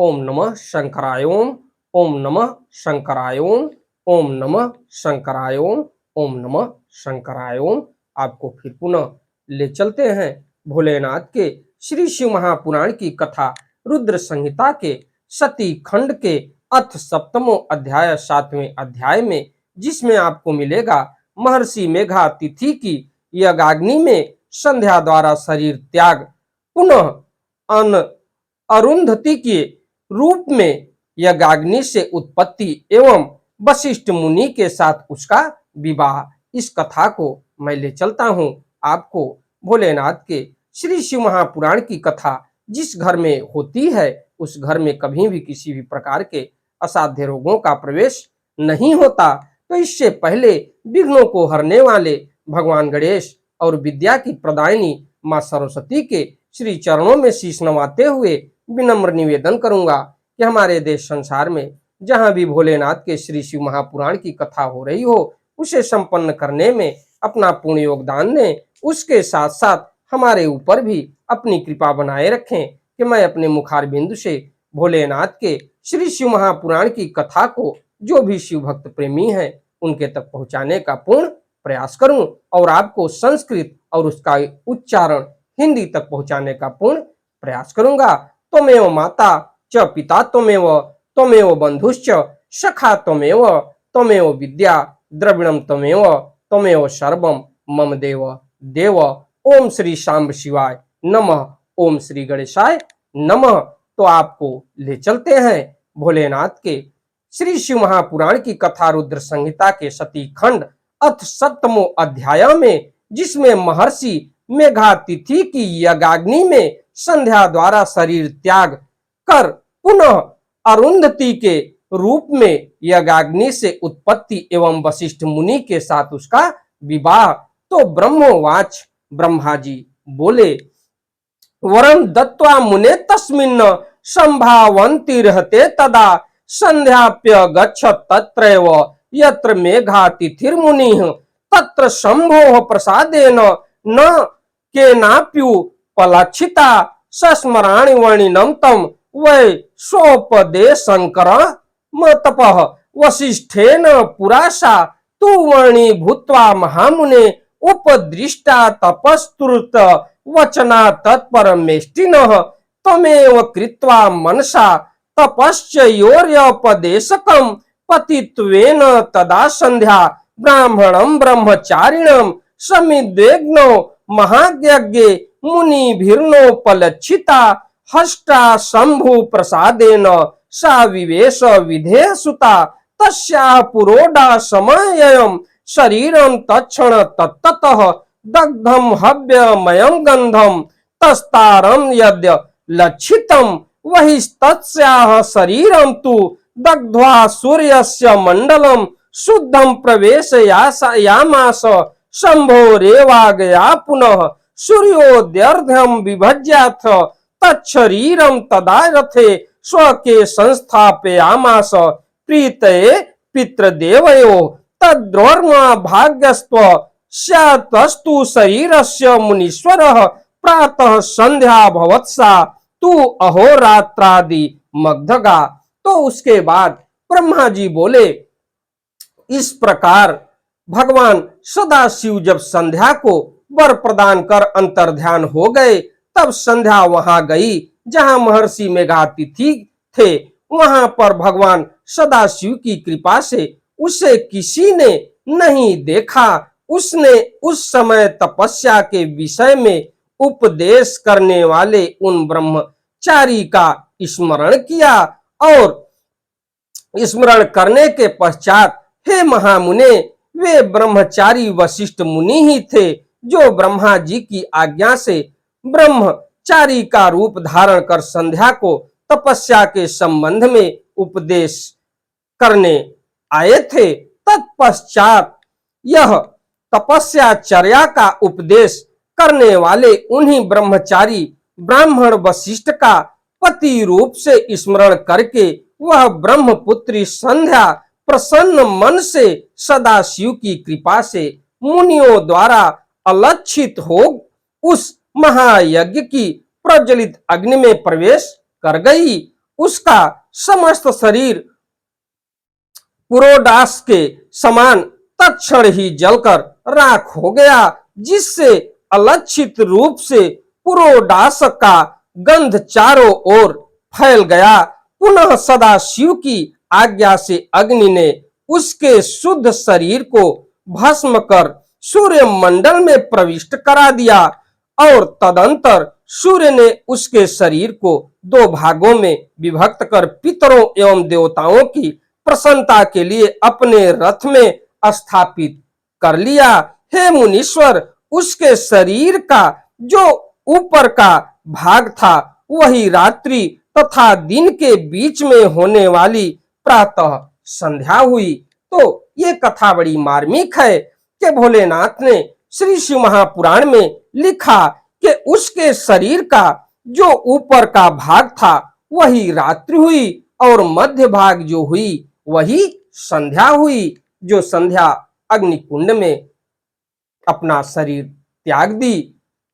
ओम नमः शंकराय ओम। ओम नमः शंकराय ओम। ओम नमः शंकराय ओम। ओम नमः शंकराय ओम। आपको फिर पुनः ले चलते हैं भोलेनाथ के श्री शिव महापुराण की कथा रुद्र संहिता के सती खंड के अथ सप्तमो अध्याय 7वें अध्याय में, जिसमें आपको मिलेगा महर्षि मेघातिथि की यज्ञाग्नि में संध्या द्वारा शरीर त्याग, पुनः अन अरुंधति के रूप में यज्ञाग्नि से उत्पत्ति एवं वशिष्ठ मुनि के साथ उसका विवाह। इस कथा को मैं ले चलता हूँ आपको भोलेनाथ के श्री शिव महापुराण की कथा। जिस घर में होती है उस घर में कभी भी किसी भी प्रकार के असाध्य रोगों का प्रवेश नहीं होता। तो इससे पहले विघ्नों को हरने वाले भगवान गणेश और विद्या की प्रदायिनी मां सरस्वती के श्री चरणों में शीश नवाते हुए विनम्र निवेदन करूंगा कि हमारे देश संसार में जहां भी भोलेनाथ के श्री शिव महापुराण की कथा हो रही हो, उसे संपन्न करने में अपना पूर्ण योगदान दें। उसके साथ साथ हमारे ऊपर भी अपनी कृपा बनाए रखें कि मैं अपने मुखार बिंदु से भोलेनाथ के श्री शिव महापुराण की कथा को जो भी शिव भक्त प्रेमी हैं उनके तक पहुंचाने का पूर्ण प्रयास करूं और आपको संस्कृत और उसका उच्चारण हिंदी तक पहुंचाने का पूर्ण प्रयास करूंगा। त्वमेव माता च पिता त्वमेव, त्वमेव बंधुश्च सखा त्वमेव, त्वमेव विद्या द्रविणम त्वमेव, त्वमेव सर्वम मम देव देव। ओम श्री शांब शिवाय नमः। ओम श्री गणेशाय नमः। तो आपको ले चलते हैं भोलेनाथ के श्री शिव महापुराण की कथा रुद्र संहिता के सती खंड अथ सप्तमो अध्याय में, जिसमें महर्षि मेघातिथि की यज्ञाग्नि में संध्या द्वारा शरीर त्याग कर पुनः अरुंधति के रूप में यज्ञाग्नि से उत्पत्ति एवं वशिष्ठ मुनि के साथ उसका विवाह। तो ब्रह्मोवाच, ब्रह्मा जी बोले, वरं दत्वा मुने तस्मिन् संभावन्ति रहते तदा संध्याप्य गच्छत् तत्रैव यत्र मेघातिथिर्मुनिः तत्र शंभोः प्रसादेन न केनाप्युपलक्षिता सस्मराणि वर्णिनं तं वै स्वोपदेशंकरमतपः वसिष्ठेन पुरासा तु वर्णी भूत्वा महामुने उपदृष्टा तपस्तुर्त वचना तत्परमेष्टिनः तमेव कृत्वा मनसा तपश्चयोर्योपदेशकं पतित्वेन तदा संध्या ब्राह्मणं ब्रह्मचारिणं समिद्वेग्नो महायज्ञे मुनिभिर्नोपलक्षिता हष्टा शंभु प्रसादेन सा विवेश विधेय सुता तस्याः पुरोडा समयं शरीरं तत्क्षण तत्ततः दग्धं हव्यमयं गंधं तस्तारं यद्य लक्षितं वहिस्तस्याः शरीरं तु दग्ध्वा सूर्यस्य मंडलं शुद्धं प्रवेशयामास शंभोरेवागया पुनः सूर्योदयर्घ्यं विभज्याथ तच्छरीरं तदा रथे स्वके संस्थापयामास प्रीतये पितृदेवयो तद्रोर्मा भाग्यस्त्व स्यात्तस्तु शरीरस्य मुनीश्वरः प्रातः संध्या भवत्सा तू अहोरात्रादि मग्धगा। तो उसके बाद ब्रह्मा जी बोले, इस प्रकार भगवान सदाशिव जब संध्या को वर प्रदान कर अंतर्ध्यान हो गए, तब संध्या वहां गई जहां महर्षि मेघातिथि थे। वहां पर भगवान सदाशिव की कृपा से उसे किसी ने नहीं देखा। उसने उस समय तपस्या के विषय में उपदेश करने वाले उन ब्रह्मचारी का स्मरण किया और स्मरण करने के पश्चात, हे महामुने, वे ब्रह्मचारी वशिष्ठ मुनि ही थे जो ब्रह्मा जी की आज्ञा से ब्रह्मचारी का रूप धारण कर संध्या को तपस्या के संबंध में उपदेश करने आए थे। तत्पश्चात यह तपस्याचर्या का उपदेश करने वाले उन्हीं ब्रह्मचारी ब्राह्मण वशिष्ठ का पति रूप से स्मरण करके वह ब्रह्मपुत्री संध्या प्रसन्न मन से सदाशिव की कृपा से मुनियों द्वारा अलक्षित हो उस महायज्ञ की प्रज्वलित अग्नि में प्रवेश कर गई उसका समस्त शरीर पुरोडास के समान तत्क्षण ही जलकर राख हो गया, जिससे अलक्षित रूप से पुरोडास का गंध चारों ओर फैल गया। पुनः सदा शिव की आज्ञा से अग्नि ने उसके शुद्ध शरीर को भस्म कर सूर्य मंडल में प्रविष्ट करा दिया और तदंतर सूर्य ने उसके शरीर को दो भागों में विभक्त कर पितरों एवं देवताओं की प्रसन्नता के लिए अपने रथ में स्थापित कर लिया। हे मुनीश्वर, उसके शरीर का जो ऊपर का भाग था वही रात्रि तथा दिन के बीच में होने वाली प्रातः संध्या हुई। तो ये कथा बड़ी मार्मिक है कि भोलेनाथ ने श्री शिव महापुराण में लिखा कि उसके शरीर का जो ऊपर का भाग था वही रात्रि हुई और मध्य भाग जो हुई वही संध्या हुई। जो संध्या अग्निकुंड में अपना शरीर त्याग दी।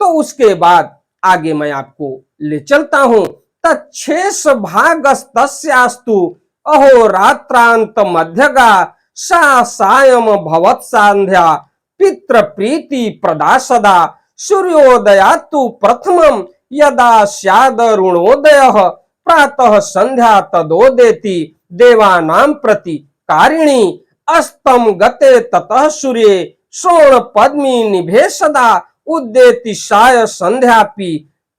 तो उसके बाद आगे मैं आपको ले चलता हूं। तच्छेष भागस्तस्यास्तु अहोरात्रांत मध्यगा सा सायं भवत् संध्या पितृ प्रीति प्रदा सदा सूर्योदयात्तु प्रथमं यदा स्यादरुणोदयः प्रातः संध्या तदोदेति देवानां प्रति कारिणी अस्तम गते ततः सूर्ये श्रोण पद्मी निभे सदा उद्देति साय संध्यापि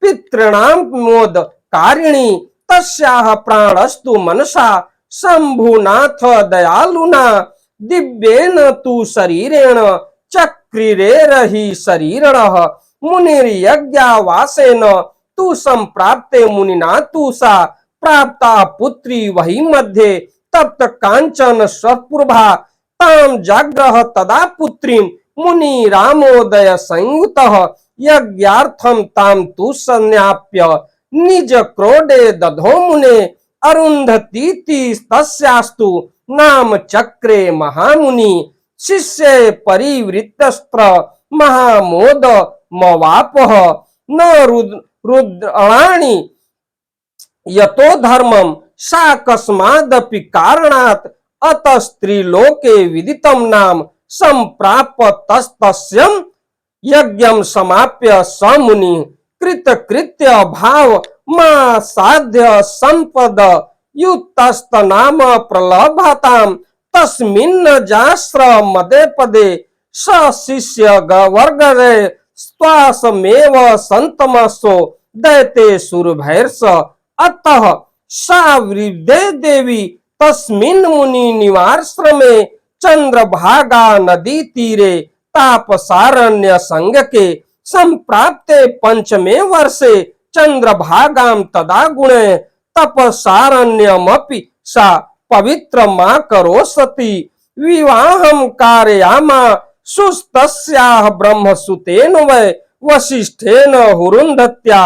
पितॄणां मोद कारिणी तस्याः प्राणस्तु मनसा शंभुनाथ दयालुना दिव्येन तु शरीरेण चक्रिरेरहि शरीरणः मुनिर्यज्ञावासेन तु संप्राप्ते मुनिना तु सा प्राप्ता पुत्री वही मध्ये तप्त कांचन सत्पुरभा ताम जाग्रह तदा पुत्रीं मुनि रामोदय संयुतः यज्ञार्थम ताम तु संज्ञाप्य निज क्रोडे दधो मुने अरुंधतीति तस्यास्तु नाम चक्रे महामुनि शिष्ये परिवृत्तस्त्र महामोद मवापः न रुद्राणि यतो धर्मं सा कस्मादपि कारणात् अतस्त्रिलोके विदितं नाम संप्राप्तस्तस्यं यज्ञं समाप्य स मुनि कृतकृत्य भाव मा साध्य संपद युक्तस्तनाम प्रलभतां तस्मिन् जास्र मदे पदे स शिष्य वर्गरे स्वासमेव संतमसो दैते सुरभैर्ष अतः सा वृद्धे देवी तस्मिन् मुनि निवाश्रमे चंद्रभागा नदी तीरे तापसारण्य संग के संप्राप्ते पंचमे वर्षे चंद्रभागां तदा गुणे तपसारण्यमपि सा पवित्र मा करोसति विवाहं कारयामा सुस्तस्याः ब्रह्मसुतेन वै वसिष्ठेन हुरुन्धत्या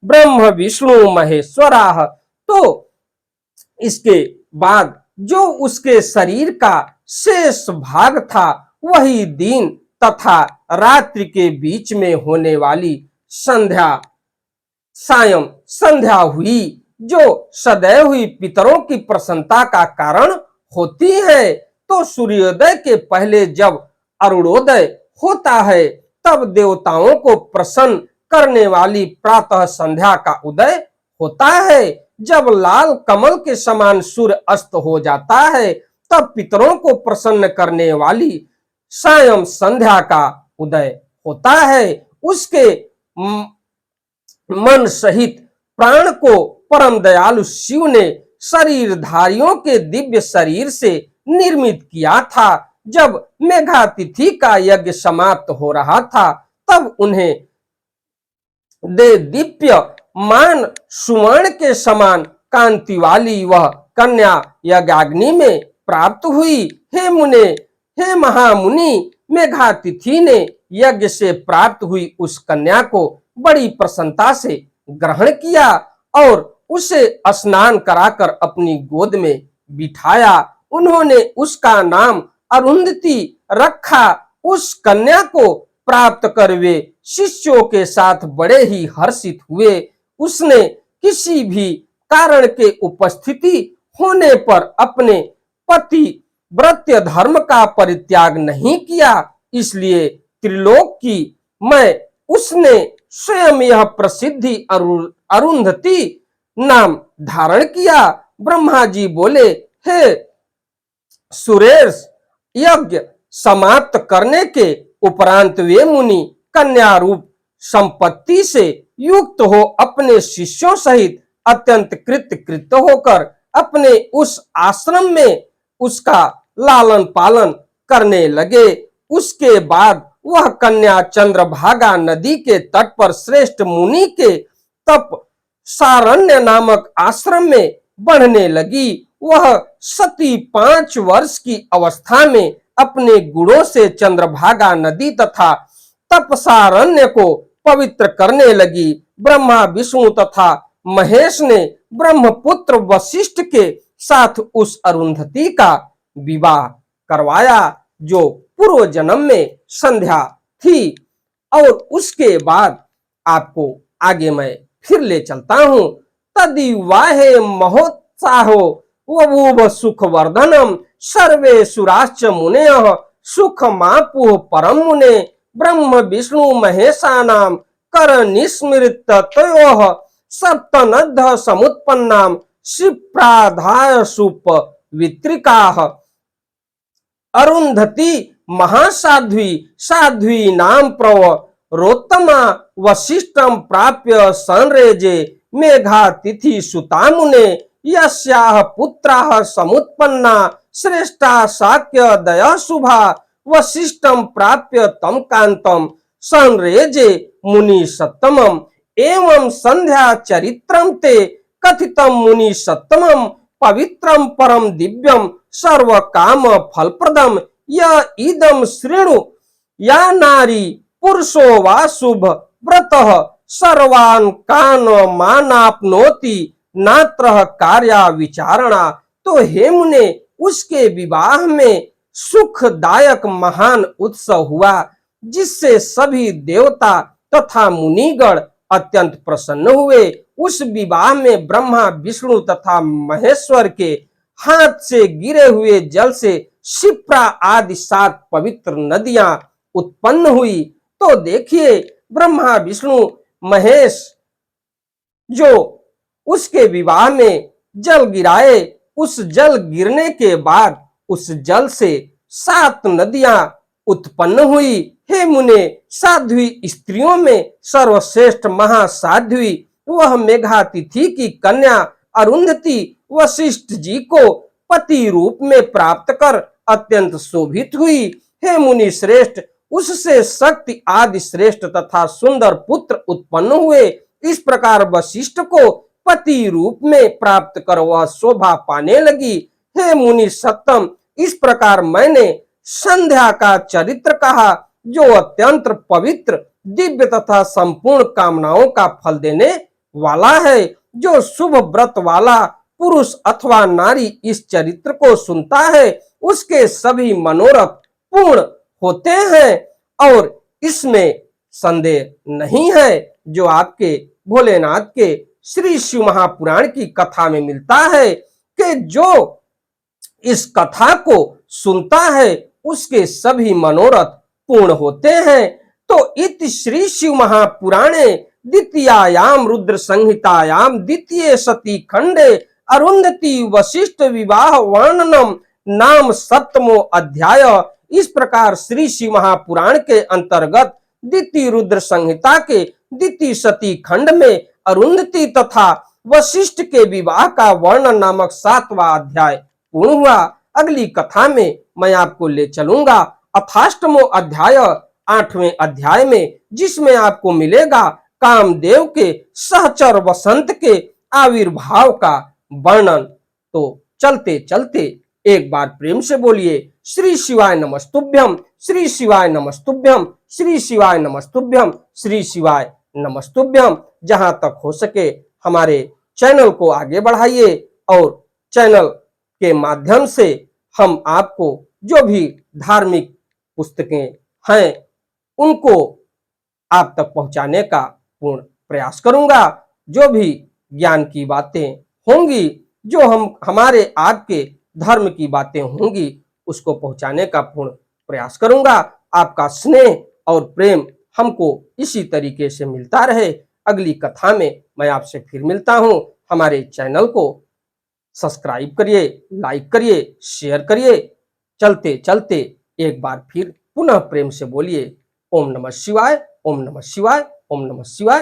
ब्रह्म विष्णु महेश्वराः। तो इसके बाद जो उसके शरीर का शेष भाग था वही दिन तथा रात्रि के बीच में होने वाली संध्या सायं संध्या हुई, जो सदैव हुई पितरों की प्रसन्नता का कारण होती है। तो सूर्योदय के पहले जब अरुणोदय होता है तब देवताओं को प्रसन्न करने वाली प्रातः संध्या का उदय होता है। जब लाल कमल के समान सूर्य अस्त हो जाता है तब पितरों को प्रसन्न करने वाली सायं संध्या का उदय होता है। उसके मन सहित प्राण को परम दयालु शिव ने शरीरधारियों के दिव्य शरीर से निर्मित किया था। जब मेघातिथि का यज्ञ समाप्त हो रहा था तब उन्हें दे दीप्य मान सुवर्ण के समान कांति वाली वह कन्या यज्ञाग्नि में प्राप्त हुई। हे मुने, हे महामुनि, मेघातिथि ने यज्ञ से प्राप्त हुई उस कन्या को बड़ी प्रसन्नता से ग्रहण किया और उसे स्नान कराकर अपनी गोद में बिठाया। उन्होंने उसका नाम अरुंधति रखा। उस कन्या को प्राप्त कर वे शिष्यों के साथ बड़े ही हर्षित हुए। उसने किसी भी कारण के उपस्थिति होने पर अपने पति व्रत्य धर्म का परित्याग नहीं किया, इसलिए त्रिलोक की मैं उसने स्वयं यह प्रसिद्धि अरुंधति नाम धारण किया। ब्रह्मा जी बोले, हे सुरेश, यज्ञ समाप्त करने के उपरांत वे मुनि कन्या रूप संपत्ति से युक्त हो अपने शिष्यों सहित अत्यंत कृत होकर अपने उस आश्रम में उसका लालन पालन करने लगे। उसके बाद वह कन्या चंद्रभागा नदी के तट पर श्रेष्ठ मुनि के तप सारण्य नामक आश्रम में बढ़ने लगी। वह सती 5 वर्ष की अवस्था में अपने गुणों से चंद्रभागा नदी तथा तपसारण्य को पवित्र करने लगी। ब्रह्मा विष्णु तथा महेश ने ब्रह्मपुत्र वशिष्ठ के साथ उस अरुंधति का विवाह करवाया जो पूर्व जन्म में संध्या थी। और उसके बाद आपको आगे मैं फिर ले चलता हूं। तदिवाहे महोत्साहो वभूव सुखवर्धनम सर्वे सुराश्च मुनयः सुखमापुः परम मुने ब्रह्म विष्णु महेशानाम कर निस्मृत तयोः सप्तनद्ध समुत्पन्नाम क्षिप्राधाय सुप वित्रिकाः। अरुंधति महासाध्वी साध्वी नाम प्रवरोत्तमा वशिष्ठं प्राप्य संरेजे मेघातिथि सुता मुने यस्याः पुत्राः समुत्पन्ना श्रेष्ठा शाक्य दया शुभा वशिष्ठं प्राप्य तम कांतम संरेजे मुनि सत्तमम एवं संध्या चरित्रम ते कथितम मुनि सत्तमम पवित्रम परम दिव्यम सर्व काम फलप्रदम य इदम श्रेणु या नारी पुरुषो वा शुभ व्रतः सर्वान् कान मानाप्नोति नात्र कार्या विचारणा। तो हे मुने, उसके विवाह में सुखदायक महान उत्सव हुआ जिससे सभी देवता तथा मुनिगण अत्यंत प्रसन्न हुए। उस विवाह में ब्रह्मा विष्णु तथा महेश्वर के हाथ से गिरे हुए जल से शिप्रा आदि 7 पवित्र नदियां उत्पन्न हुई। तो देखिए, ब्रह्मा विष्णु महेश जो उसके विवाह में जल गिराए, उस जल गिरने के बाद उस जल से 7 नदियां उत्पन्न हुई। हे मुने, साध्वी स्त्रियों में सर्वश्रेष्ठ महासाध्वी वह मेघातिथि की कन्या अरुंधति वशिष्ठ जी को पति रूप में प्राप्त कर अत्यंत शोभित हुई। हे मुनि श्रेष्ठ, उससे शक्ति आदि श्रेष्ठ तथा सुंदर पुत्र उत्पन्न हुए। इस प्रकार वशिष्ठ को पति रूप में प्राप्त कर वह शोभा पाने लगी। हे मुनि सत्तम, इस प्रकार मैंने संध्या का चरित्र कहा जो अत्यंत पवित्र दिव्य तथा संपूर्ण कामनाओं का फल देने वाला है। जो शुभ व्रत वाला पुरुष अथवा नारी इस चरित्र को सुनता है उसके सभी मनोरथ पूर्ण होते हैं और इसमें संदेह नहीं है। जो आपके भोलेनाथ के श्री शिव महापुराण की कथा में मिलता है कि जो इस कथा को सुनता है उसके सभी मनोरथ पूर्ण होते हैं। तो इति श्री शिव महापुराणे द्वितीयायाम रुद्र संहितायाम द्वितीय सती खंडे अरुंधति वशिष्ठ विवाह वर्णनम नाम 7वां अध्याय। इस प्रकार श्री शिव महापुराण के अंतर्गत द्वितीय रुद्र संहिता के द्वितीय सती खंड में अरुंधति तथा वशिष्ठ के विवाह का वर्णन नामक 7वां अध्याय पूर्ण हुआ। अगली कथा में मैं आपको ले चलूंगा अथाष्टमो अध्याय 8वें अध्याय में, जिसमें आपको मिलेगा कामदेव के सहचर वसंत के आविर्भाव का वर्णन। तो चलते चलते एक बार प्रेम से बोलिए श्री शिवाय नमस्तुभ्यम, श्री शिवाय नमस्तुभ्यम, श्री शिवाय नमस्तुभ्यम, श्री शिवाय नमस्तुभ्यम। जहां तक हो सके हमारे चैनल को आगे बढ़ाइए और चैनल के माध्यम से हम आपको जो भी धार्मिक पुस्तकें हैं उनको आप तक पहुंचाने का पूर्ण प्रयास करूंगा। जो भी ज्ञान की बातें होंगी, जो हमारे आपके धर्म की बातें होंगी, उसको पहुंचाने का पूर्ण प्रयास करूंगा। आपका स्नेह और प्रेम हमको इसी तरीके से मिलता रहे। अगली कथा में मैं आपसे फिर मिलता हूं। हमारे चैनल को सब्सक्राइब करिए, लाइक करिए, शेयर करिए। चलते चलते एक बार फिर पुनः प्रेम से बोलिए ओम नमः शिवाय, ओम नमः शिवाय, ओम नमः शिवाय।